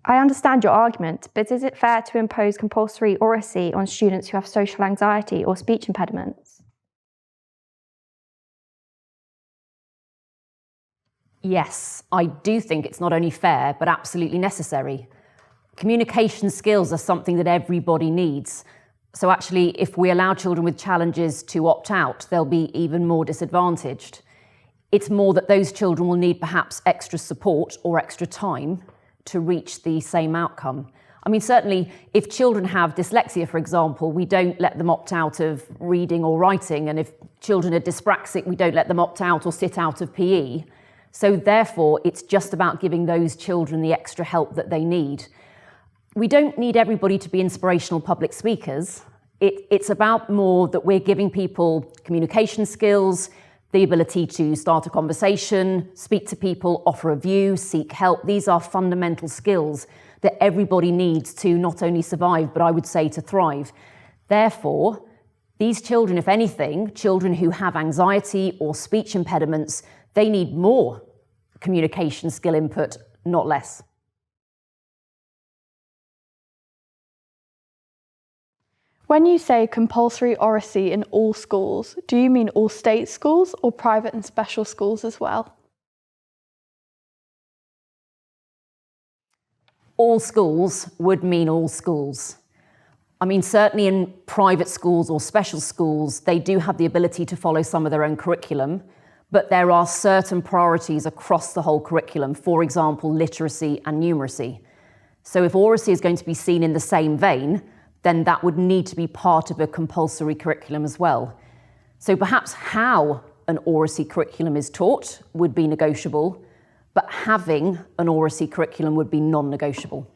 I understand your argument, but is it fair to impose compulsory oracy on students who have social anxiety or speech impediments? Yes, I do think it's not only fair, but absolutely necessary. Communication skills are something that everybody needs. So actually, if we allow children with challenges to opt out, they'll be even more disadvantaged. It's more that those children will need perhaps extra support or extra time to reach the same outcome. I mean, certainly if children have dyslexia, for example, we don't let them opt out of reading or writing. And if children are dyspraxic, we don't let them opt out or sit out of PE. So therefore, it's just about giving those children the extra help that they need. We don't need everybody to be inspirational public speakers. It's about more that we're giving people communication skills, the ability to start a conversation, speak to people, offer a view, seek help. These are fundamental skills that everybody needs to not only survive, but I would say to thrive. Therefore, these children, if anything, children who have anxiety or speech impediments, they need more communication skill input, not less. When you say compulsory oracy in all schools, do you mean all state schools or private and special schools as well? All schools would mean all schools. I mean, certainly in private schools or special schools, they do have the ability to follow some of their own curriculum, but there are certain priorities across the whole curriculum, for example, literacy and numeracy. So if oracy is going to be seen in the same vein, then that would need to be part of a compulsory curriculum as well. So perhaps how an oracy curriculum is taught would be negotiable, but having an oracy curriculum would be non-negotiable.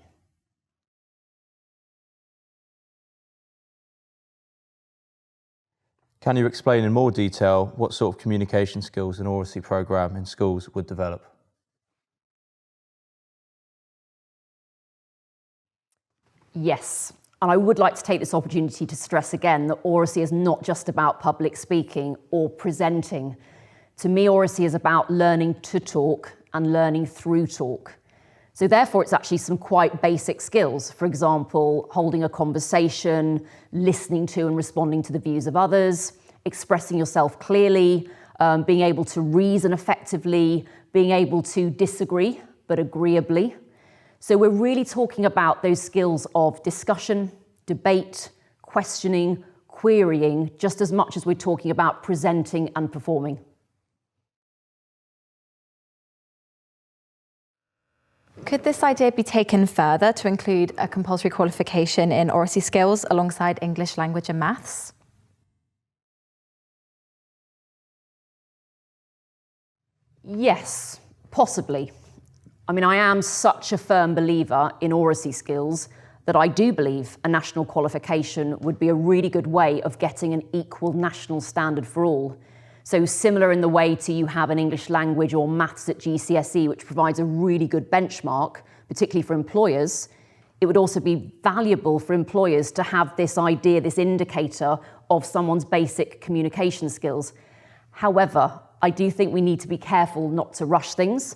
Can you explain in more detail what sort of communication skills an oracy programme in schools would develop? Yes. And I would like to take this opportunity to stress again that oracy is not just about public speaking or presenting. To me, oracy is about learning to talk and learning through talk. So therefore, it's actually some quite basic skills. For example, holding a conversation, listening to and responding to the views of others, expressing yourself clearly, being able to reason effectively, being able to disagree but agreeably. So we're really talking about those skills of discussion, debate, questioning, querying, just as much as we're talking about presenting and performing. Could this idea be taken further to include a compulsory qualification in oracy skills alongside English language and maths? Yes, possibly. I mean, I am such a firm believer in oracy skills that I do believe a national qualification would be a really good way of getting an equal national standard for all. So similar in the way to you have an English language or maths at GCSE, which provides a really good benchmark, particularly for employers, it would also be valuable for employers to have this idea, this indicator of someone's basic communication skills. However, I do think we need to be careful not to rush things.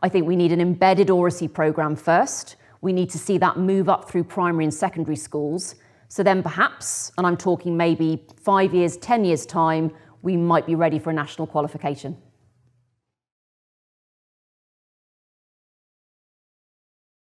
I think we need an embedded oracy programme first. We need to see that move up through primary and secondary schools. So then perhaps, and I'm talking maybe 5 years, 10 years' time, we might be ready for a national qualification.